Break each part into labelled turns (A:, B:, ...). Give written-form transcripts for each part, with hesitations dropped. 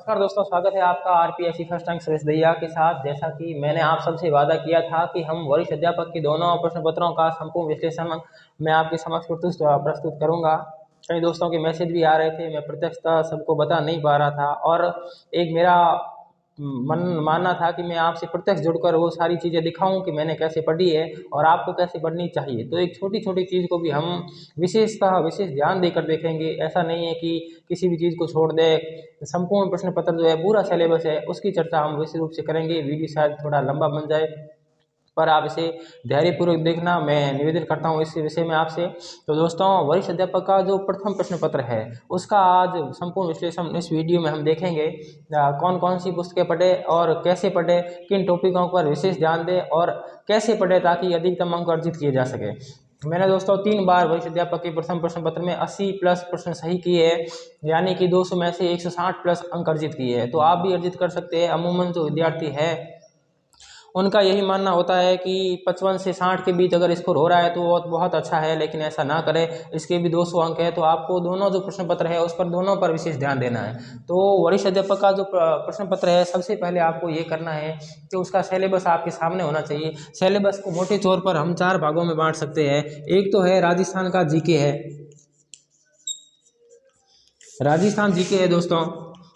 A: नमस्कार दोस्तों, स्वागत है आपका RPSC first rank Suresh Dahiya के साथ। जैसा कि मैंने आप सबसे वादा किया था कि हम वरिष्ठ अध्यापक के दोनों प्रश्न पत्रों का संपूर्ण विश्लेषण मैं आपके समक्ष प्रस्तुत करूंगा। कई दोस्तों के मैसेज भी आ रहे थे, मैं प्रत्यक्षतः सबको बता नहीं पा रहा था और एक मेरा मन मानना था कि मैं आपसे प्रत्यक्ष जुड़कर वो सारी चीज़ें दिखाऊं कि मैंने कैसे पढ़ी है और आपको कैसे पढ़नी चाहिए। तो एक छोटी छोटी चीज़ को भी हम विशेष ध्यान देकर देखेंगे। ऐसा नहीं है कि किसी भी चीज़ को छोड़ दे। संपूर्ण प्रश्न पत्र जो है, पूरा सिलेबस है, उसकी चर्चा हम विशेष रूप से करेंगे। वीडियो शायद थोड़ा लंबा बन जाए, पर आप इसे धैर्यपूर्वक देखना, मैं निवेदन करता हूँ इस विषय में आपसे। तो दोस्तों, वरिष्ठ अध्यापक का जो प्रथम प्रश्न पत्र है उसका आज संपूर्ण विश्लेषण इस वीडियो में हम देखेंगे। कौन कौन सी पुस्तकें पढ़े और कैसे पढ़े, किन टॉपिकों पर विशेष ध्यान दें और कैसे पढ़े ताकि अधिकतम अंक अर्जित किए जा सके। मैंने दोस्तों 3 बार वरिष्ठ अध्यापक के प्रथम प्रश्न पत्र में 80 प्लस प्रश्न सही किए हैं, यानी कि 200 में से 160 प्लस अंक अर्जित किए हैं। तो आप भी अर्जित कर सकते हैं। अमूमन जो विद्यार्थी है उनका यही मानना होता है कि 55 से 60 के बीच अगर स्कोर हो रहा है तो बहुत अच्छा है, लेकिन ऐसा ना करें। इसके भी 200 अंक है, तो आपको दोनों जो प्रश्न पत्र है उस पर दोनों पर विशेष ध्यान देना है। तो वरिष्ठ अध्यापक का जो प्रश्न पत्र है, सबसे पहले आपको ये करना है कि उसका सिलेबस आपके सामने होना चाहिए। सिलेबस को मोटे तौर पर हम 4 भागों में बांट सकते हैं। एक तो है राजस्थान का जीके है, राजस्थान जीके है दोस्तों,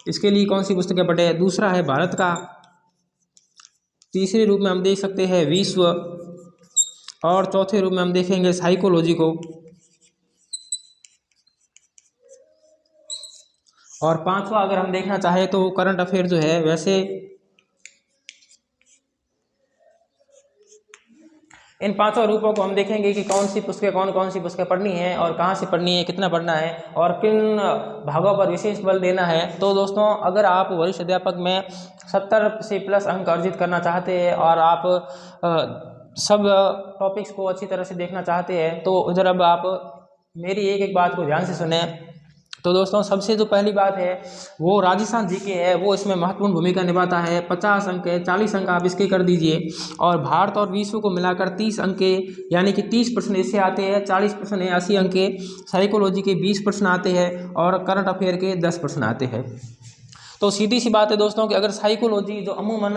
A: इसके लिए कौन सी पुस्तकें पढ़े। दूसरा है भारत का, तीसरे रूप में हम देख सकते हैं विश्व, और चौथे रूप में हम देखेंगे साइकोलॉजी को, और पांचवा अगर हम देखना चाहे तो करंट अफेयर जो है। वैसे इन पांचों रूपों को हम देखेंगे कि कौन सी पुस्तकें पढ़नी है और कहाँ से पढ़नी है, कितना पढ़ना है और किन भागों पर विशेष बल देना है। तो दोस्तों, अगर आप वरिष्ठ अध्यापक में 70 से प्लस अंक अर्जित करना चाहते हैं और आप सब टॉपिक्स को अच्छी तरह से देखना चाहते हैं, तो इधर अब आप मेरी एक एक बात को ध्यान से सुने। तो दोस्तों, सबसे जो पहली बात है वो राजस्थान जीके है, वो इसमें महत्वपूर्ण भूमिका निभाता है। 50 अंक है, 40 अंक आप इसके कर दीजिए, और भारत और विश्व को मिलाकर 30 अंक के, यानी कि 30 प्रश्न इससे आते हैं। 40 प्रश्न है 80 अंक के, साइकोलॉजी के 20 प्रश्न आते हैं और करंट अफेयर के 10 प्रश्न आते हैं। तो सीधी सी बात है दोस्तों कि अगर साइकोलॉजी जो अमूमन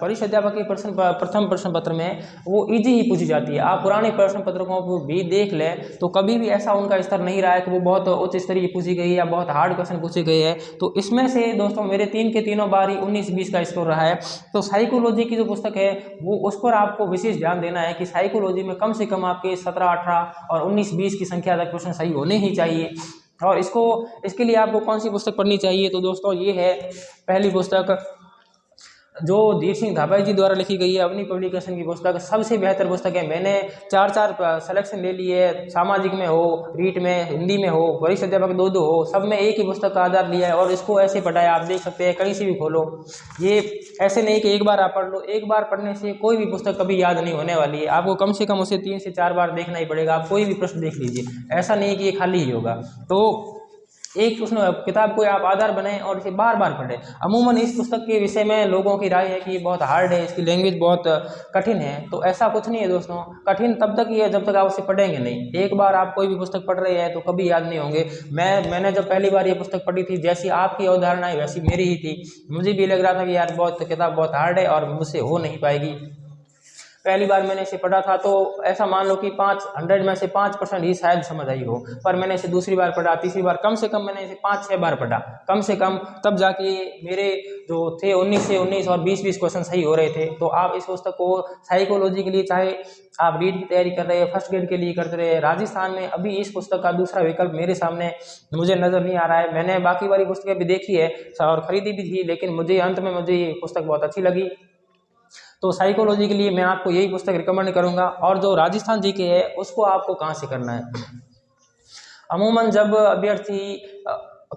A: वरिष्ठ अध्यापक के प्रथम प्रश्न पत्र में वो इजी ही पूछी जाती है। आप पुराने प्रश्न पत्रों को भी देख लें तो कभी भी ऐसा उनका स्तर नहीं रहा है कि वो बहुत उच्च स्तरीय पूछी गई या बहुत हार्ड क्वेश्चन पूछे गए हैं। तो इसमें से दोस्तों मेरे 3 के तीनों बार ही 19-20 का स्कोर रहा है। तो साइकोलॉजी की जो पुस्तक है वो उस पर आपको विशेष ध्यान देना है कि साइकोलॉजी में कम से कम आपके 17-18 और 19-20 की संख्या तक प्रश्न सही होने ही चाहिए। और इसके लिए आपको कौन सी पुस्तक पढ़नी चाहिए। तो दोस्तों, ये है पहली पुस्तक जो धीर सिंह धाबाई जी द्वारा लिखी गई है, अवनी पब्लिकेशन की पुस्तक। सबसे बेहतर पुस्तक है। मैंने 4 सिलेक्शन ले लिए, सामाजिक में हो, रीट में, हिंदी में हो, वरिष्ठ अध्यापक 2 हो, सब में एक ही पुस्तक का आधार लिया है और इसको ऐसे पढ़ा है। आप देख सकते हैं, कहीं से भी खोलो। ये ऐसे नहीं कि एक बार आप पढ़ लो, एक बार पढ़ने से कोई भी पुस्तक कभी याद नहीं होने वाली है। आपको कम से कम उसे 3 से 4 बार देखना ही पड़ेगा। आप कोई भी प्रश्न देख लीजिए, ऐसा नहीं कि ये खाली ही होगा। तो एक उसमें किताब को आप आधार बनाएं और इसे बार बार पढ़ें। अमूमन इस पुस्तक के विषय में लोगों की राय है कि ये बहुत हार्ड है, इसकी लैंग्वेज बहुत कठिन है। तो ऐसा कुछ नहीं है दोस्तों, कठिन तब तक ही है जब तक आप उसे पढ़ेंगे नहीं। एक बार आप कोई भी पुस्तक पढ़ रहे हैं तो कभी याद नहीं होंगे। मैंने जब पहली बार ये पुस्तक पढ़ी थी, जैसी आपकी अवधारणा है वैसी मेरी ही थी। मुझे भी लग रहा था कि यार किताब बहुत हार्ड है और मुझसे हो नहीं पाएगी। पहली बार मैंने इसे पढ़ा था तो ऐसा मान लो कि 500 में से 5% ही शायद समझ आई हो। पर मैंने इसे दूसरी बार पढ़ा, तीसरी बार, कम से कम मैंने इसे 5-6 बार पढ़ा कम से कम, तब जाके मेरे जो थे 19 से 19 और 20-20 क्वेश्चन सही हो रहे थे। तो आप इस पुस्तक को साइकोलॉजी के लिए, चाहे आप रीड की तैयारी कर रहे हैं, फर्स्ट ग्रेड के लिए करते रहे, राजस्थान में अभी इस पुस्तक का दूसरा विकल्प मेरे सामने मुझे नजर नहीं आ रहा है। मैंने बाकी वाली पुस्तकें भी देखी है और खरीदी भी थी, लेकिन मुझे अंत में ये पुस्तक बहुत अच्छी लगी। तो साइकोलॉजी के लिए मैं आपको यही पुस्तक रिकमेंड करूंगा। और जो राजस्थान जीके है उसको आपको कहाँ से करना है। अमूमन जब अभ्यर्थी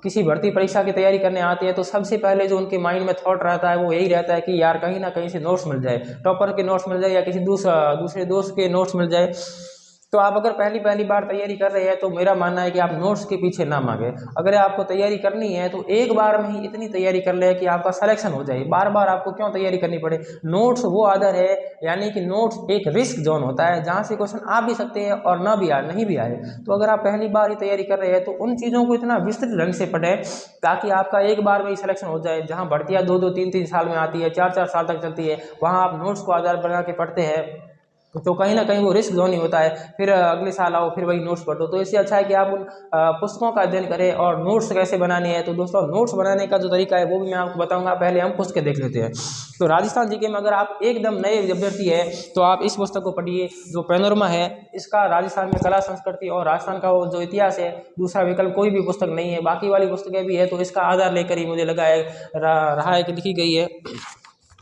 A: किसी भर्ती परीक्षा की तैयारी करने आते हैं तो सबसे पहले जो उनके माइंड में थॉट रहता है वो यही रहता है कि यार कहीं ना कहीं से नोट्स मिल जाए, टॉपर के नोट्स मिल जाए या किसी दूसरे दोस्त के नोट्स मिल जाए। तो आप अगर पहली बार तैयारी कर रहे हैं तो मेरा मानना है कि आप नोट्स के पीछे ना भागें। अगर आपको तैयारी करनी है तो एक बार में ही इतनी तैयारी कर ले कि आपका सिलेक्शन हो जाए। बार बार आपको क्यों तैयारी करनी पड़े। नोट्स वो आधार है, यानी कि नोट्स एक रिस्क जोन होता है जहाँ से क्वेश्चन आ भी सकते हैं और ना भी आए, नहीं भी आए। तो अगर आप पहली बार ही तैयारी कर रहे हैं तो उन चीज़ों को इतना विस्तृत ढंग से पढ़ें ताकि आपका एक बार में ही सिलेक्शन हो जाए। जहाँ भर्तियाँ 2-2, 3-3 साल में आती है, 4-4 साल तक चलती है, वहाँ आप नोट्स को आधार बना के पढ़ते हैं तो कहीं ना कहीं वो रिस्क जोन ही होता है। फिर अगले साल आओ फिर वही नोट्स पढ़ो। तो इससे अच्छा है कि आप उन पुस्तकों का अध्ययन करें। और नोट्स कैसे बनाने हैं तो दोस्तों नोट्स बनाने का जो तरीका है वो भी मैं आपको बताऊंगा। पहले हम पुस्तकें देख लेते हैं। तो राजस्थान जीके में अगर आप एकदम नए अभ्यर्थी है तो आप इस पुस्तक को पढ़िए जो पैनोरमा है। इसका राजस्थान में कला संस्कृति और राजस्थान का वो जो इतिहास है, दूसरा विकल्प कोई भी पुस्तक नहीं है। बाकी वाली पुस्तकें भी है तो इसका आधार लेकर ही मुझे लगा है रहा है कि लिखी गई है।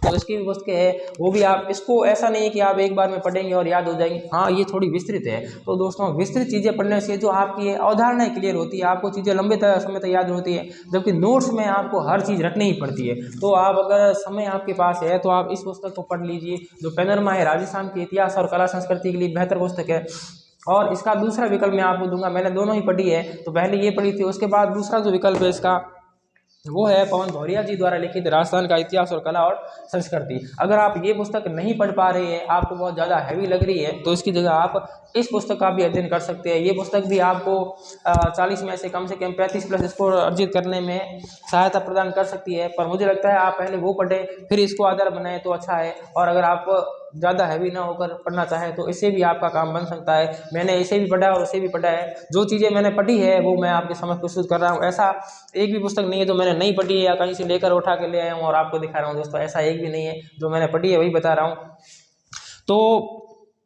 A: तो इसकी भी पुस्तकें है वो भी आप इसको ऐसा नहीं है कि आप एक बार में पढ़ेंगे और याद हो जाएंगे। हाँ, ये थोड़ी विस्तृत है। तो दोस्तों विस्तृत चीज़ें पढ़ने से जो आपकी अवधारणाएं क्लियर होती है, आपको चीज़ें लंबे समय तक याद होती है, जबकि नोट्स में आपको हर चीज़ रटनी ही पड़ती है। तो आप अगर समय आपके पास है तो आप इस पुस्तक को पढ़ लीजिए जो पैनोरमा है। राजस्थान के इतिहास और कला संस्कृति के लिए बेहतर पुस्तक है। और इसका दूसरा विकल्प मैं आपको दूंगा, मैंने दोनों ही पढ़ी है। तो पहले ये पढ़ी थी, उसके बाद दूसरा जो विकल्प है इसका वो है पवन भौरिया जी द्वारा लिखित राजस्थान का इतिहास और कला और संस्कृति। अगर आप ये पुस्तक नहीं पढ़ पा रहे हैं, आपको बहुत ज़्यादा हैवी लग रही है, तो इसकी जगह आप इस पुस्तक का भी अध्ययन कर सकते हैं। ये पुस्तक भी आपको 40 में से कम 35 प्लस स्कोर अर्जित करने में सहायता प्रदान कर सकती है। पर मुझे लगता है आप पहले वो पढ़ें फिर इसको आधार बनाएं तो अच्छा है। और अगर आप ज़्यादा हैवी ना होकर पढ़ना चाहे तो इससे भी आपका काम बन सकता है। मैंने इसे भी पढ़ा है और इसे भी पढ़ा है। जो चीज़ें मैंने पढ़ी है वो मैं आपके समक्ष प्रस्तुत कर रहा हूँ। ऐसा एक भी पुस्तक नहीं है जो मैंने नहीं पढ़ी है या कहीं से लेकर उठा के ले आया हूँ और आपको दिखा रहा हूँ। दोस्तों ऐसा एक भी नहीं है, जो मैंने पढ़ी है वही बता रहा हूँ। तो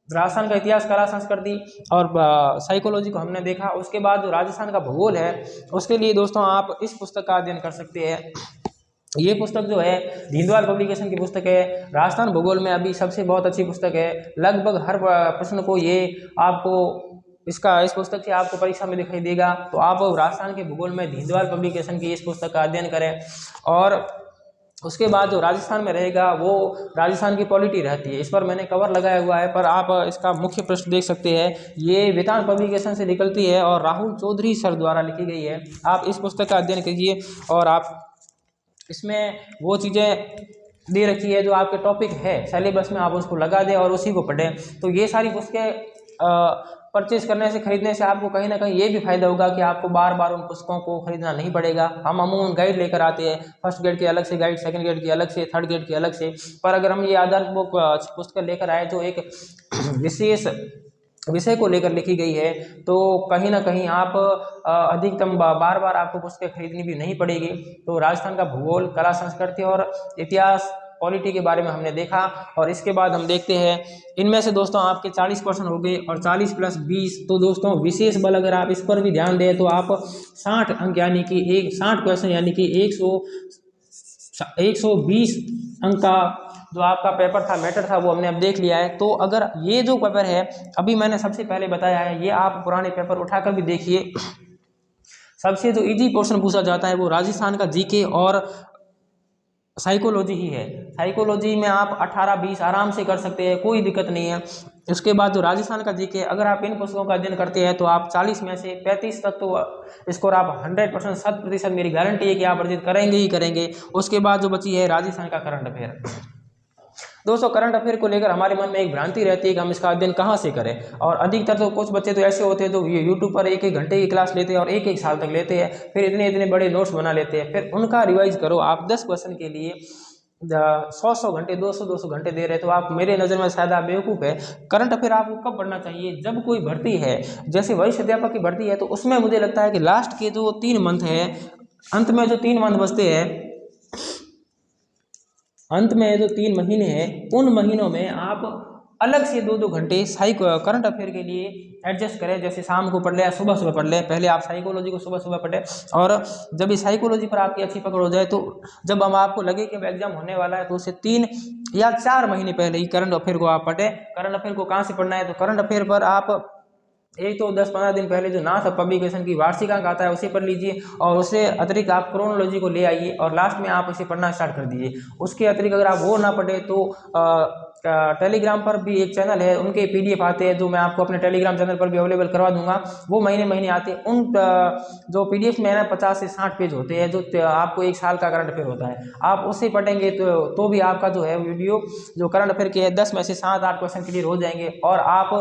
A: राजस्थान का इतिहास, कला, संस्कृति और साइकोलॉजी को हमने देखा। उसके बाद जो राजस्थान का भूगोल है उसके लिए दोस्तों आप इस पुस्तक का अध्ययन कर सकते हैं। ये पुस्तक जो है दीनदयाल पब्लिकेशन की पुस्तक है। राजस्थान भूगोल में अभी सबसे बहुत अच्छी पुस्तक है। लगभग हर प्रश्न को ये आपको इस पुस्तक से आपको परीक्षा में दिखाई देगा। तो आप राजस्थान के भूगोल में दीनदयाल पब्लिकेशन की इस पुस्तक का अध्ययन करें। और उसके बाद जो राजस्थान में रहेगा वो राजस्थान की पॉलिटी रहती है। इस पर मैंने कवर लगाया हुआ है, पर आप इसका मुख्य प्रश्न देख सकते हैं। ये वेदांत पब्लिकेशन से निकलती है और राहुल चौधरी सर द्वारा लिखी गई है। आप इस पुस्तक का अध्ययन कीजिए और आप इसमें वो चीज़ें दे रखी है जो आपके टॉपिक है सिलेबस में, आप उसको लगा दें और उसी को पढ़ें। तो ये सारी पुस्तकें परचेज करने से, खरीदने से आपको कहीं ना कहीं ये भी फायदा होगा कि आपको बार बार उन पुस्तकों को खरीदना नहीं पड़ेगा। हम अमूमन गाइड लेकर आते हैं, फर्स्ट ग्रेड के अलग से गाइड, सेकंड ग्रेड की अलग से, थर्ड ग्रेड की अलग से। पर अगर हम ये आधार बुक पुस्तक लेकर आए जो एक विशेष विषय को लेकर लिखी गई है तो कहीं ना कहीं आप अधिकतम बार बार आपको पुस्तकें खरीदनी भी नहीं पड़ेगी। तो राजस्थान का भूगोल, कला, संस्कृति और इतिहास, पॉलिटी के बारे में हमने देखा। और इसके बाद हम देखते हैं इनमें से दोस्तों आपके 40 क्वेश्चन हो गए और 40 प्लस 20। तो दोस्तों विशेष बल अगर आप इस पर भी ध्यान दें तो आप 60 अंक यानी कि 60 क्वेश्चन यानी कि 120 अंक का जो आपका पेपर था, मैटर था, वो हमने अब देख लिया है। तो अगर ये जो पेपर है अभी मैंने सबसे पहले बताया है, ये आप पुराने पेपर उठाकर भी देखिए। सबसे जो इजी पोर्शन पूछा जाता है वो राजस्थान का जीके और साइकोलॉजी ही है। साइकोलॉजी में आप 18-20 आराम से कर सकते हैं, कोई दिक्कत नहीं है। उसके बाद जो राजस्थान का जीके, अगर आप इन पुस्तकों का अध्ययन करते हैं तो आप 40 में से 35 तक तो स्कोर आप 100% 100% मेरी गारंटी है कि आप अर्जित करेंगे ही करेंगे। उसके बाद जो बची है राजस्थान का करंट अफेयर। दोस्तों करंट अफेयर को लेकर हमारे मन में एक भ्रांति रहती है कि हम इसका अध्ययन कहाँ से करें। और अधिकतर तो कुछ बच्चे तो ऐसे होते हैं जो यूट्यूब पर 1-1 घंटे की क्लास लेते हैं और 1-1 साल तक लेते हैं, फिर इतने बड़े नोट्स बना लेते हैं। फिर उनका रिवाइज करो। आप 10 क्वेश्चन के लिए 100 घंटे, 200 घंटे दे रहे, तो आप मेरे नज़र में शायद आप बेवकूफ़ है। करंट अफेयर आपको कब पढ़ना चाहिए? जब कोई भर्ती है, जैसे वरिष्ठ अध्यापक की भर्ती है, तो उसमें मुझे लगता है कि लास्ट के जो 3 मंथ है, अंत में जो 3 मंथ बचते हैं, अंत में जो 3 महीने हैं, उन महीनों में आप अलग से 2-2 घंटे करंट अफेयर के लिए एडजस्ट करें। जैसे शाम को पढ़ ले या सुबह पढ़ ले। पहले आप साइकोलॉजी को सुबह पढ़ें और जब इस साइकोलॉजी पर आपकी अच्छी पकड़ हो जाए तो जब हम आपको लगे कि एग्जाम होने वाला है तो उससे 3 या 4 महीने पहले ही करंट अफेयर को आप पढ़ें। करंट अफेयर को कहाँ से पढ़ना है? तो करंट अफेयर पर आप एक तो 10-15 दिन पहले जो नाथ पब्लिकेशन की वार्षिकांक आता है उसे पढ़ लीजिए और उससे अतिरिक्त आप क्रोनोलॉजी को ले आइए और लास्ट में आप उसे पढ़ना स्टार्ट कर दीजिए। उसके अतिरिक्त अगर आप वो ना पढ़े तो टेलीग्राम पर भी एक चैनल है, उनके PDF आते हैं जो मैं आपको अपने टेलीग्राम चैनल पर भी अवेलेबल करवा दूंगा। वो महीने महीने आते हैं। उन जो PDF में है ना 50 से 60 पेज होते हैं, जो आपको 1 साल का करंट अफेयर होता है। आप उससे पढ़ेंगे तो भी आपका जो है वीडियो जो करंट अफेयर के है 10 में से 7-8 क्वेश्चन क्लियर हो जाएंगे। और आप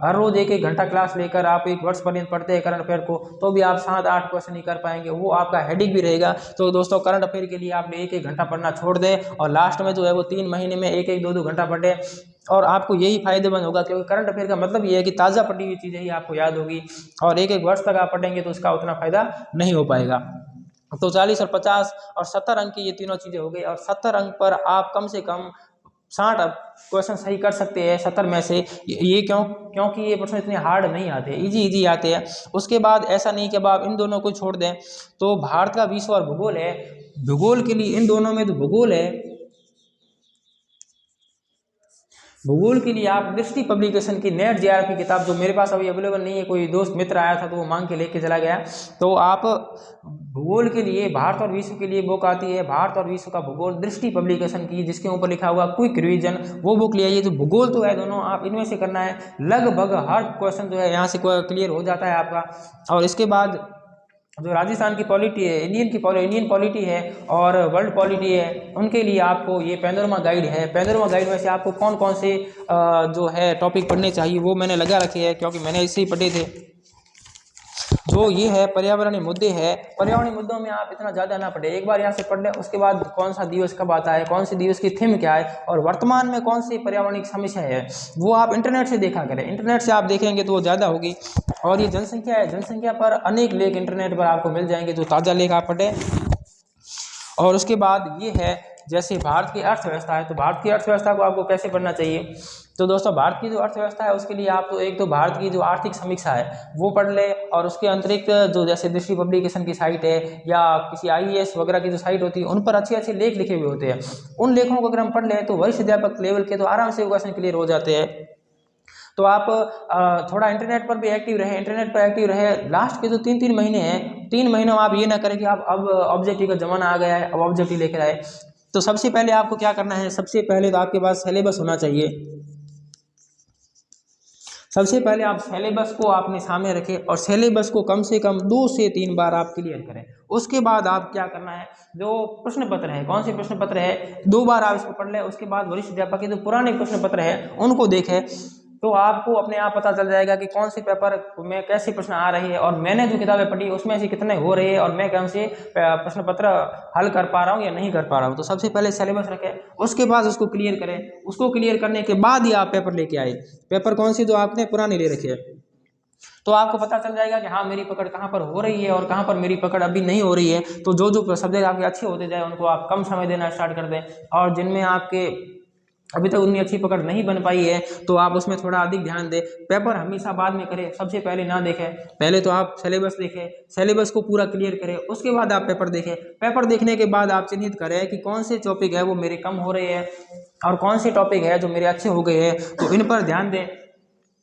A: हर रोज 1-1 घंटा क्लास लेकर आप 1 वर्ष पर्यंत पढ़ते हैं करंट अफेयर को, तो भी आप 7-8 क्वेश्चन ही कर पाएंगे। वो आपका हेडिक भी रहेगा। तो दोस्तों करंट अफेयर के लिए आपने 1-1 घंटा पढ़ना छोड़ दें और लास्ट में जो है वो 3 महीने में 1-1, 2-2 घंटा पढ़े और आपको यही फायदेमंद होगा। क्योंकि करंट अफेयर का मतलब ये है कि ताज़ा पढ़ी हुई चीज़ें ही आपको याद होगी और 1-1 वर्ष तक आप पढ़ेंगे तो उसका उतना फायदा नहीं हो पाएगा। तो 40 और 50 और 70 अंक की ये तीनों चीज़ें हो गई और 70 अंक पर आप कम से कम 60 क्वेश्चन सही कर सकते हैं 70 में से। ये क्योंकि ये प्रश्न इतने हार्ड नहीं आते, इजी आते हैं। उसके बाद ऐसा नहीं कि अब आप इन दोनों को छोड़ दें। तो भारत का विश्व और भूगोल है, भूगोल के लिए इन दोनों में जो भूगोल है, भूगोल के लिए आप दृष्टि पब्लिकेशन की नेट JR की किताब जो मेरे पास अभी अवेलेबल नहीं है, कोई दोस्त मित्र आया था तो वो मांग के लेके चला गया। तो आप भूगोल के लिए भारत और विश्व के लिए बुक आती है, भारत और विश्व का भूगोल दृष्टि पब्लिकेशन की, जिसके ऊपर लिखा हुआ क्विक रिवीजन, वो बुक ले आइए। जो भूगोल तो है दोनों आप इनमें से करना है, लगभग हर क्वेश्चन जो है यहाँ से क्लियर हो जाता है आपका। और इसके बाद जो राजस्थान की पॉलिटी है, इंडियन पॉलिटी है और वर्ल्ड पॉलिटी है, उनके लिए आपको ये पैनोरमा गाइड है। पैनोरमा गाइड में से आपको कौन कौन से जो है टॉपिक पढ़ने चाहिए वो मैंने लगा रखे हैं, क्योंकि मैंने इससे ही पढ़े थे। जो ये है पर्यावरणीय मुद्दे हैं, पर्यावरणीय मुद्दों में आप इतना ज़्यादा ना पढ़े, एक बार यहाँ से पढ़ लें। उसके बाद कौन सा दिवस कब आता है, कौन से दिवस की थीम क्या है और वर्तमान में कौन सी पर्यावरणिक समस्या है, वो आप इंटरनेट से देखा करें। इंटरनेट से आप देखेंगे तो वो ज़्यादा होगी। और ये जनसंख्या है, जनसंख्या पर अनेक लेख इंटरनेट पर आपको मिल जाएंगे, जो ताज़ा लेख आप पढ़ें। और उसके बाद ये है जैसे भारत की अर्थव्यवस्था है, तो भारत की अर्थव्यवस्था को आपको कैसे पढ़ना चाहिए। तो दोस्तों भारत की जो अर्थव्यवस्था है उसके लिए आप तो एक तो भारत की जो आर्थिक समीक्षा है वो पढ़ ले, और उसके अतिरिक्त जो जैसे दृष्टि पब्लिकेशन की साइट है या किसी IAS वगैरह की जो साइट होती है उन पर अच्छे अच्छे लेख लिखे हुए होते हैं। उन लेखों को अगर हम पढ़ लें तो वरिष्ठ अध्यापक लेवल के तो आराम से क्वेश्चन क्लियर हो जाते हैं। तो आप थोड़ा इंटरनेट पर भी एक्टिव रहे, इंटरनेट पर एक्टिव रहे। लास्ट के जो 3-3 महीने हैं, 3 महीनों में आप ये ना करें कि आप अब ऑब्जेक्टिव का जमाना आ गया है अब ऑब्जेक्टिव लेकर आए। तो सबसे पहले आपको क्या करना है, सबसे पहले तो आपके पास सिलेबस होना चाहिए। सबसे पहले आप सिलेबस को आपने सामने रखें और सिलेबस को कम से कम 2 से 3 बार आप क्लियर करें। उसके बाद आप क्या करना है, जो प्रश्न पत्र है, कौन से प्रश्न पत्र है 2 बार आप इसको पढ़ लें। उसके बाद वरिष्ठ अध्यापक के जो पुराने प्रश्न पत्र है उनको देखें, तो आपको अपने आप पता चल जाएगा कि कौन से पेपर में कैसे प्रश्न आ रहे हैं और मैंने जो किताबें पढ़ी उसमें से कितने हो रहे हैं और मैं कौन से प्रश्न पत्र हल कर पा रहा हूँ या नहीं कर पा रहा हूँ। तो सबसे पहले सिलेबस रखें, उसके बाद उसको क्लियर करें। उसको क्लियर करने के बाद ही आप पेपर लेके आए। पेपर कौन सी, जो आपने पुराने ले रखे है, तो आपको पता चल जाएगा कि हाँ मेरी पकड़ कहाँ पर हो रही है और कहाँ पर मेरी पकड़ अभी नहीं हो रही है। तो जो जो सब्जेक्ट आपके अच्छे होते जाए उनको आप कम समय देना स्टार्ट कर दें, और जिनमें आपके अभी तक उतनी अच्छी पकड़ नहीं बन पाई है तो आप उसमें थोड़ा अधिक ध्यान दें। पेपर हमेशा बाद में करें, सबसे पहले ना देखें। पहले तो आप सिलेबस देखें, सिलेबस को पूरा क्लियर करें, उसके बाद आप पेपर देखें। पेपर देखने के बाद आप चिन्हित करें कि कौन से टॉपिक है वो मेरे कम हो रहे हैं और कौन से टॉपिक है जो मेरे अच्छे हो गए हैं, तो इन पर ध्यान दें।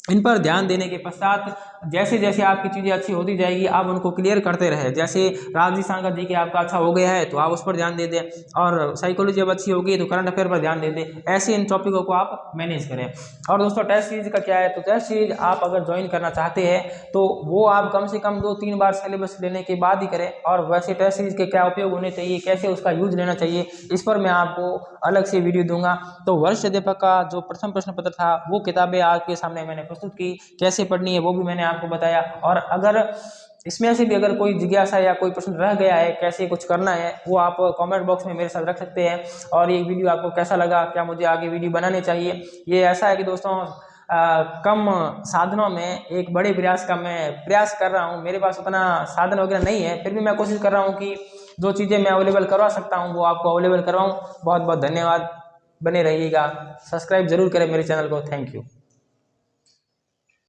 A: इन पर ध्यान देने के पश्चात जैसे जैसे आपकी चीज़ें अच्छी होती जाएगी आप उनको क्लियर करते रहे। जैसे राजस्थान का जीके आपका अच्छा हो गया है तो आप उस पर ध्यान दे दें, और साइकोलॉजी अब अच्छी होगी तो करंट अफेयर पर ध्यान दे दें। ऐसे इन टॉपिकों को आप मैनेज करें। और दोस्तों टेस्ट सीरीज का क्या है, तो टेस्ट सीरीज आप अगर ज्वाइन करना चाहते हैं तो वो आप कम से कम 2-3 बार सिलेबस लेने के बाद ही करें। और वैसे टेस्ट सीरीज के क्या उपयोग होने चाहिए, कैसे उसका यूज लेना चाहिए, इस पर मैं आपको अलग से वीडियो दूंगा। तो वरिष्ठ अध्यापक का जो प्रथम प्रश्न पत्र था वो किताबें आपके सामने मैंने प्रस्तुत की, कैसे पढ़नी है वो भी मैंने आपको बताया। और अगर इसमें से भी अगर कोई जिज्ञासा या कोई प्रश्न रह गया है कैसे कुछ करना है, वो आप कमेंट बॉक्स में मेरे साथ रख सकते हैं। और ये वीडियो आपको कैसा लगा, क्या मुझे आगे वीडियो बनाने चाहिए, ये ऐसा है कि दोस्तों कम साधनों में एक बड़े प्रयास का मैं प्रयास कर रहा हूँ। मेरे पास उतना साधन वगैरह नहीं है, फिर भी मैं कोशिश कर रहा हूँ कि जो चीज़ें मैं अवेलेबल करवा सकता हूँ वो आपको अवेलेबल करवाऊँ। बहुत बहुत धन्यवाद, बने रहिएगा, सब्सक्राइब जरूर करें मेरे चैनल को। Thank you.